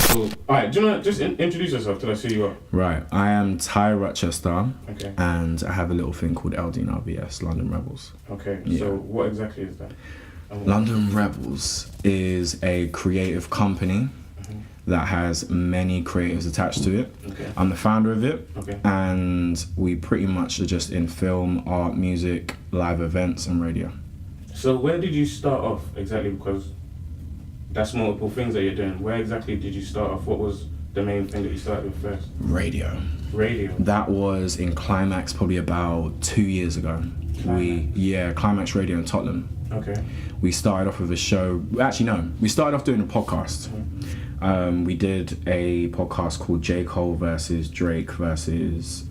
Cool. Alright, do you want to just introduce yourself till I see you up? Right, I am Ty Rochester, Okay. and I have a little thing called LDNRBS, London Rebels. Okay, Yeah. so what exactly is that? London Rebels is a creative company that has many creatives attached to it. Okay. I'm the founder of it, Okay. and we pretty much are just in film, art, music, live events, and radio. So where did you start off exactly? Because that's multiple things that you're doing. Where exactly did you start off? What was the main thing that you started with first? Radio. Radio. That was in Climax probably about 2 years ago. Climax Radio in Tottenham. Okay. We started off with a show. Actually, no. We started off doing a podcast. We did a podcast called J. Cole versus Drake versus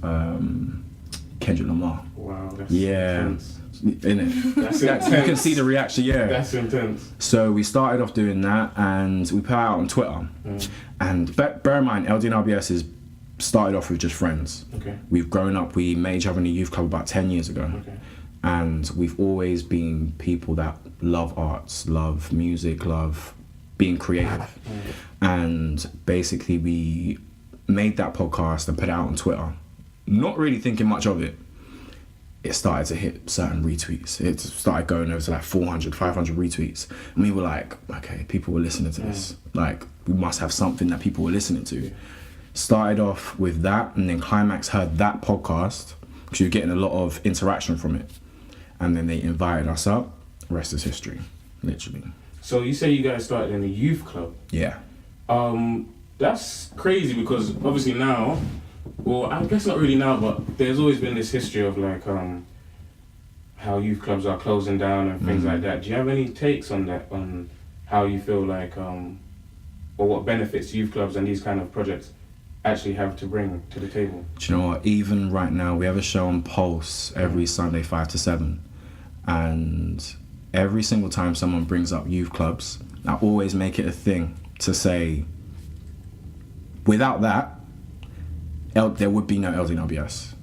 Kendrick Lamar. Wow, that's intense. Innit? That's intense. You can see the reaction, yeah. That's intense. So we started off doing that, and we put it out on Twitter. And bear in mind, LDNRBS is started off with just friends. Okay. We've grown up. We met each other in a youth club about 10 years ago. Okay. And we've always been people that love arts, love music, love being creative. And basically we made that podcast and put it out on Twitter, not really thinking much of it. It started to hit certain retweets. It started going over to like 400, 500 retweets. And we were like, okay, people were listening to this. Like, we must have something that people were listening to. Started off with that, and then Climax heard that podcast, because you were getting a lot of interaction from it. And then they invited us up. Rest is history, literally. So you say you guys started in a youth club. Yeah. That's crazy because obviously now, well, I guess not really now, but there's always been this history of like how youth clubs are closing down and things like that. Do you have any takes on that, on how you feel like, or what benefits youth clubs and these kind of projects actually have to bring to the table? Do you know what? Even right now, we have a show on Pulse every Sunday, 5 to 7. And every single time someone brings up youth clubs, I always make it a thing to say, without that, there would be no LDNRBS.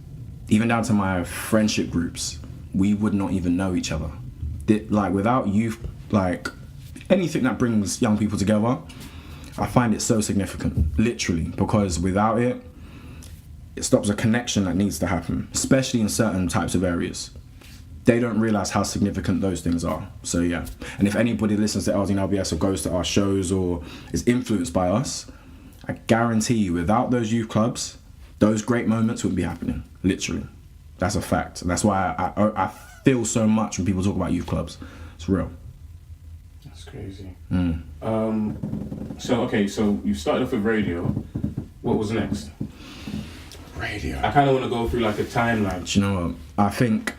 Even down to my friendship groups, we would not even know each other. Like, without youth, like, anything that brings young people together, I find it so significant, literally, because without it, it stops a connection that needs to happen, especially in certain types of areas. They don't realise how significant those things are. So yeah, and if anybody listens to LDNRBS or goes to our shows or is influenced by us, I guarantee you, without those youth clubs, those great moments wouldn't be happening, literally. That's a fact. And that's why I feel so much when people talk about youth clubs. It's real. That's crazy. So you started off with radio. What was next? Radio. I kind of want to go through like a timeline. Do you know what? I think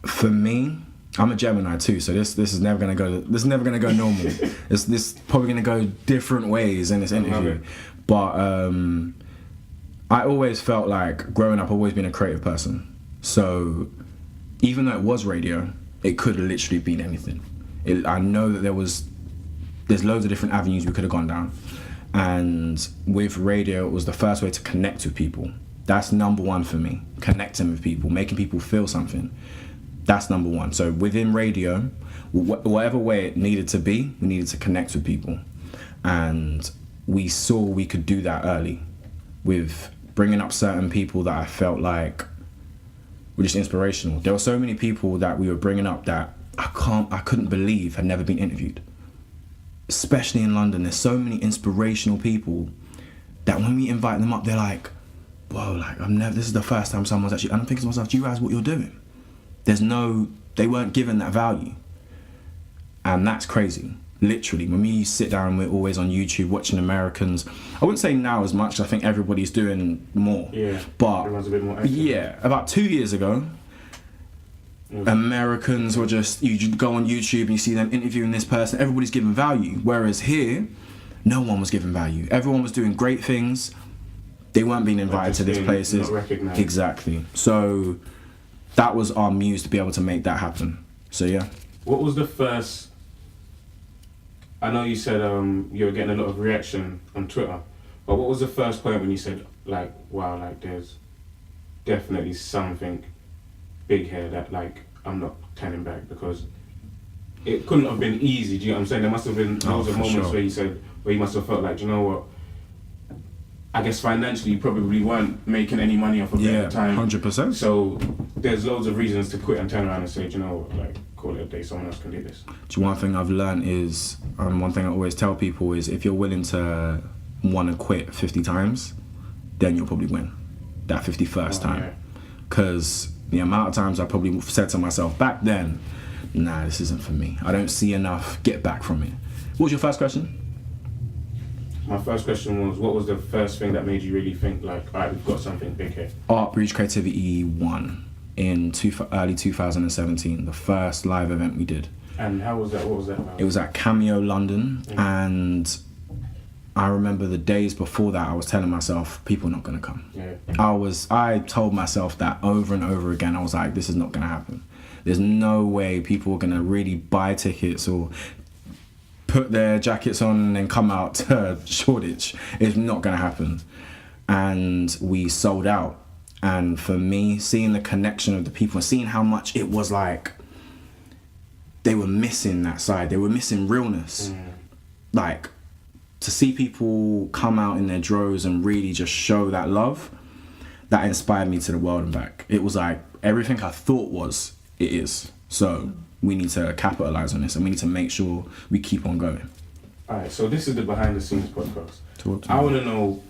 for me, I'm a Gemini too, so this is never gonna go. This is never gonna go normal. this probably gonna go different ways in this interview. But I always felt like growing up, I've always been a creative person. So even though it was radio, it could have literally been anything. I know that there's loads of different avenues we could have gone down. And with radio, it was the first way to connect with people. That's number one for me, connecting with people, making people feel something. That's number one. So within radio, whatever way it needed to be, we needed to connect with people. And we saw we could do that early with bringing up certain people that I felt like were just inspirational. There were so many people that we were bringing up that I couldn't believe had never been interviewed. Especially in London, there's so many inspirational people that when we invite them up, they're like, whoa, like this is the first time someone's actually, and I'm thinking to myself, do you realize what you're doing? They weren't given that value. And that's crazy, literally. When we sit down, we're always on YouTube watching Americans. I wouldn't say now as much, I think everybody's doing more. Yeah, but everyone's a bit more active. Yeah, about 2 years ago, Americans were you go on YouTube and you see them interviewing this person, everybody's giving value. Whereas here, no one was giving value. Everyone was doing great things. They weren't being invited to these places. Not recognized. Exactly. So that was our muse to be able to make that happen. So yeah. What was the first, I know you said you were getting a lot of reaction on Twitter, but what was the first point when you said like, wow, like there's definitely something big here that like I'm not turning back? Because it couldn't have been easy. Do you know what I'm saying? There must have been loads of moments where you must have felt like, do you know what? I guess financially you probably weren't making any money off of it at the time. 100%. So there's loads of reasons to quit and turn around and say, do you know what, like, call it a day, someone else can do this. One thing I've learned is, one thing I always tell people is, if you're willing to want to quit 50 times, then you'll probably win that 51st time. Because the amount of times I probably said to myself back then, nah, this isn't for me. I don't see enough get back from it. What was your first question? My first question was, what was the first thing that made you really think like, alright, we've got something big here? Art Breach Creativity 1 in early 2017, the first live event we did. And how was that? What was that about? It was at Cameo London, and I remember the days before that I was telling myself, people are not going to come. I told myself that over and over again. I was like, this is not going to happen. There's no way people are going to really buy tickets or put their jackets on and then come out to Shoreditch. It's not going to happen. And we sold out. And for me, seeing the connection of the people and seeing how much it was like they were missing that side, they were missing realness. Like, to see people come out in their droves and really just show that love, that inspired me to the world and back. It was like everything I thought was, it is. So we need to capitalize on this, and we need to make sure we keep on going. Alright, so this is the behind the scenes podcast. I want to know,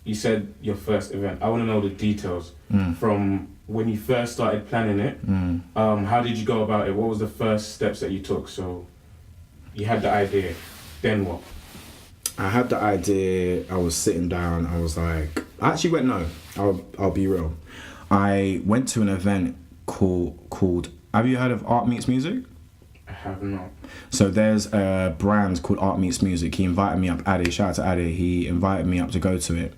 you said your first event. I want to know the details from when you first started planning it. How did you go about it? What was the first steps that you took? So you had the idea, then what? I had the idea, I was sitting down, I was like, I actually went, no, I'll be real. I went to an event called, have you heard of Art Meets Music? I have not. So there's a brand called Art Meets Music. He invited me up, Ade, shout out to Ade, he invited me up to go to it.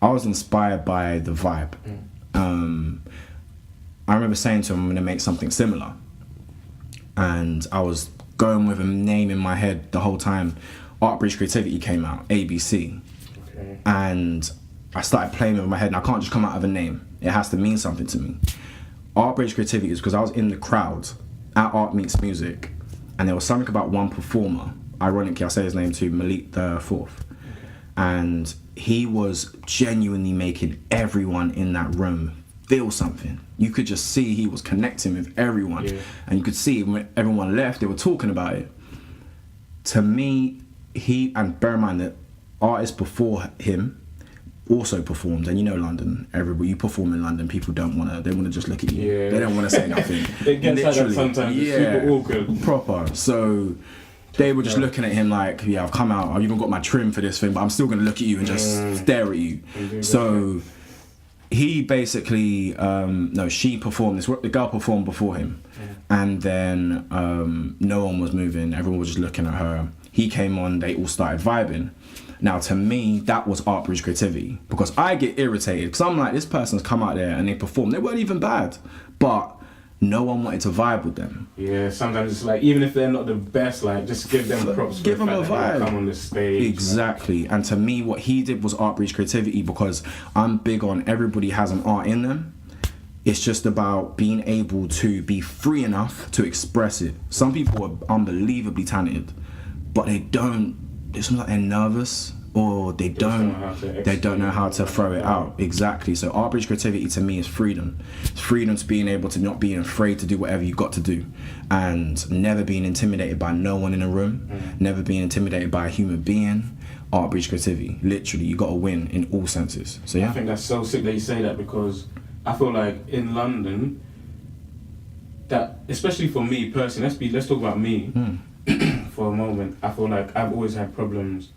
I was inspired by the vibe. I remember saying to him, I'm going to make something similar. And I was going with a name in my head the whole time. Art Breach Creativity came out, ABC. Okay. And I started playing with my head, and I can't just come out of a name. It has to mean something to me. Art Breach Creativity is because I was in the crowd at Art Meets Music, and there was something about one performer, ironically I'll say his name too, Malik the Fourth, and he was genuinely making everyone in that room feel something. You could just see he was connecting with everyone, and you could see when everyone left, they were talking about it. To me, and bear in mind that artists before him also performed, and you know London, everybody, you perform in London, people they want to just look at you. They don't want to say nothing. It gets like that sometimes. It's super awkward. Proper. So they were just looking at him like, I've come out, I've even got my trim for this thing, but I'm still going to look at you and just stare at you. So he basically, she performed this, the girl performed before him, and then no one was moving, everyone was just looking at her. He came on, they all started vibing. Now, to me, that was Art Breach Creativity, because I get irritated because I'm like, this person's come out there and they performed. They weren't even bad, but no one wanted to vibe with them. Yeah, sometimes it's like, even if they're not the best, like, just give them props. Give them a vibe. Come on the stage. Exactly. And to me, what he did was Art Breach Creativity, because I'm big on everybody has an art in them. It's just about being able to be free enough to express it. Some people are unbelievably talented, but they don't. It's like they're nervous, or they don't know how to throw it out. Exactly. So Art Breach Creativity to me is freedom. It's freedom to being able to not being afraid to do whatever you got to do, and never being intimidated by no one in a room, never being intimidated by a human being. Art Breach Creativity. Literally, you got to win in all senses. So yeah. I think that's so sick that you say that, because I feel like in London, that especially for me personally, let's talk about me. For a moment, I feel like I've always had problems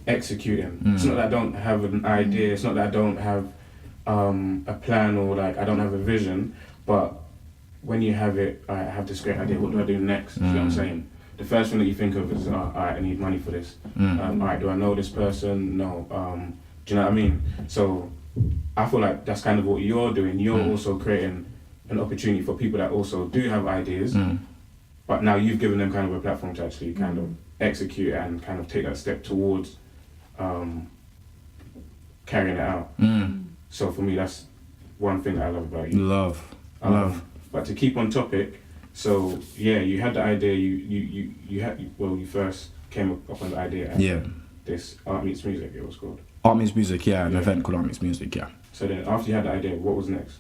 executing. It's not that I don't have an idea, it's not that I don't have a plan, or like I don't have a vision, but when you have it, I have this great idea, what do I do next? You know what I'm saying? The first thing that you think of is, alright, I need money for this. Alright, do I know this person? No. Do you know what I mean? So I feel like that's kind of what you're doing. You're also creating an opportunity for people that also do have ideas, but now you've given them kind of a platform to actually kind of execute and kind of take that step towards carrying it out. So for me, that's one thing that I love about you. Love. But to keep on topic, So yeah, you had the idea. You first came up on the idea. At this Art Meets Music. It was called Art Meets Music. Yeah, an event called Art Meets Music. Yeah. So then, after you had the idea, what was next?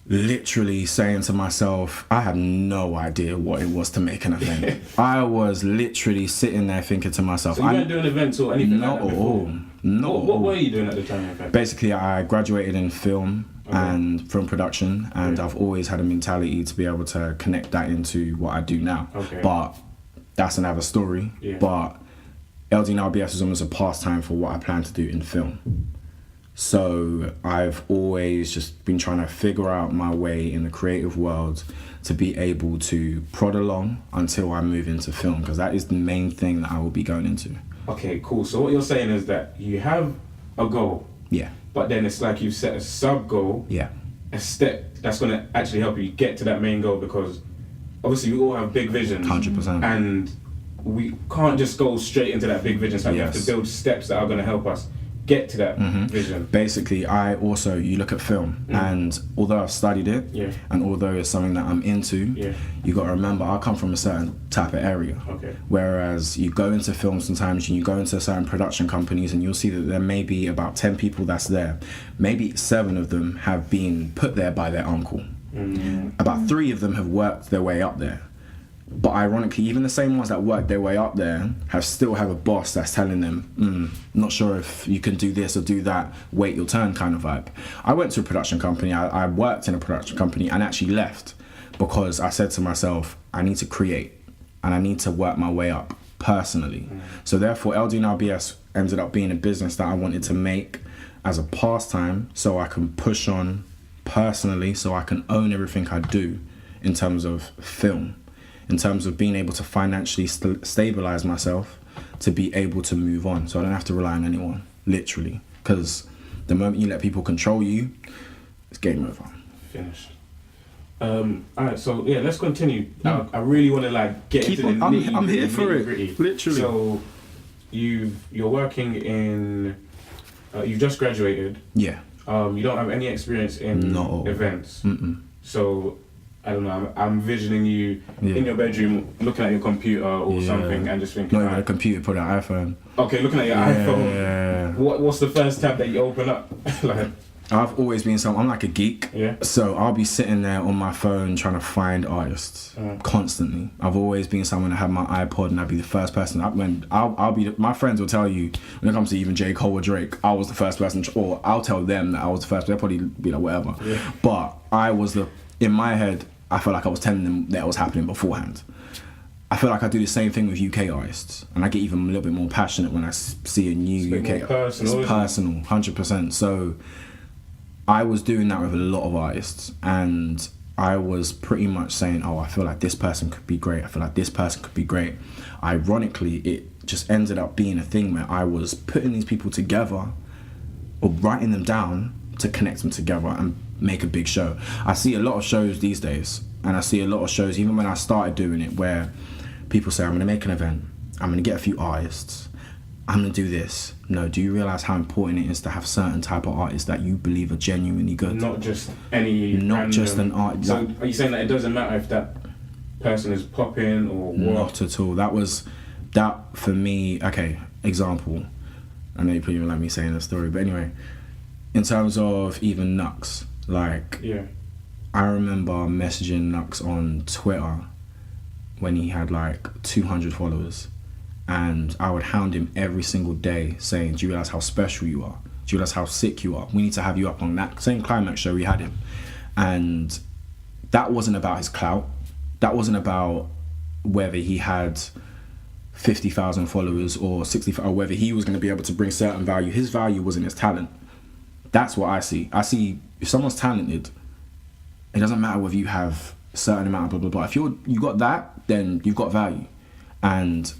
Literally saying to myself, I had no idea what it was to make an event. I was literally sitting there thinking to myself, so you weren't doing events or anything like that before? What were you doing at the time, in fact? Basically, I graduated in film and film production, and I've always had a mentality to be able to connect that into what I do now. But that's another story. But LD and RBS was almost a pastime for what I plan to do in film. So I've always just been trying to figure out my way in the creative world to be able to prod along until I move into film, because that is the main thing that I will be going into. Okay, cool. So what you're saying is that you have a goal. Yeah. But then it's like you've set a sub goal. Yeah. A step that's going to actually help you get to that main goal, because obviously we all have big visions. 100%. And we can't just go straight into that big vision. So we have to build steps that are going to help us get to that vision. Basically, you look at film, and although I've studied it, and although it's something that I'm into, you got to remember I come from a certain type of area. Whereas you go into film sometimes, and you go into certain production companies, and you'll see that there may be about 10 people that's there. Maybe 7 of them have been put there by their uncle. About 3 of them have worked their way up there. But ironically, even the same ones that work their way up there still have a boss that's telling them, not sure if you can do this or do that, wait your turn kind of vibe. I went to a production company, I worked in a production company and actually left because I said to myself, I need to create and I need to work my way up personally. So therefore, LD and RBS ended up being a business that I wanted to make as a pastime so I can push on personally, so I can own everything I do in terms of film. In terms of being able to financially stabilize myself to be able to move on. So I don't have to rely on anyone, literally. Because the moment you let people control you, it's game over. Finished. Alright, so yeah, let's continue. I really want to get into the nitty. I'm here for it, literally. So you're working in, you've just graduated. Yeah. You don't have any experience in events. So I don't know, I'm envisioning you in your bedroom looking at your computer or something and just thinking... Not even a computer, put an iPhone. Okay, looking at your iPhone. Yeah. What's the first tab that you open up? I've always been I'm like a geek. Yeah. So I'll be sitting there on my phone trying to find artists constantly. I've always been someone that had my iPod and I'd be the first person. My friends will tell you, when it comes to even J. Cole or Drake, I was the first person, or I'll tell them that I was the first, they'll probably be like, whatever. Yeah. But in my head, I felt like I was telling them that it was happening beforehand. I feel like I do the same thing with UK artists, and I get even a little bit more passionate when I see a new UK artist. It's personal, 100%. So I was doing that with a lot of artists, and I was pretty much saying, I feel like this person could be great. I feel like this person could be great. Ironically, it just ended up being a thing where I was putting these people together or writing them down to connect them together and make a big show. I see a lot of shows these days, and I see a lot of shows even when I started doing it, where people say, I'm going to make an event, I'm going to get a few artists, I'm going to do this. No, do you realise how important it is to have certain type of artists that you believe are genuinely good? Not just any just an artist. So are you saying that it doesn't matter if that person is popping or what? Not at all. That for me, okay, example, I know you probably won't like me saying the story, but anyway, in terms of even Nux, I remember messaging Nux on Twitter when he had 200 followers, and I would hound him every single day saying, do you realise how special you are? Do you realise how sick you are? We need to have you up on that same Climax show we had him. And that wasn't about his clout. That wasn't about whether he had 50,000 followers or 60,000, or whether he was going to be able to bring certain value. His value was in his talent. That's what I see. I see if someone's talented, it doesn't matter whether you have a certain amount of blah, blah, blah. If you got that, then you've got value. And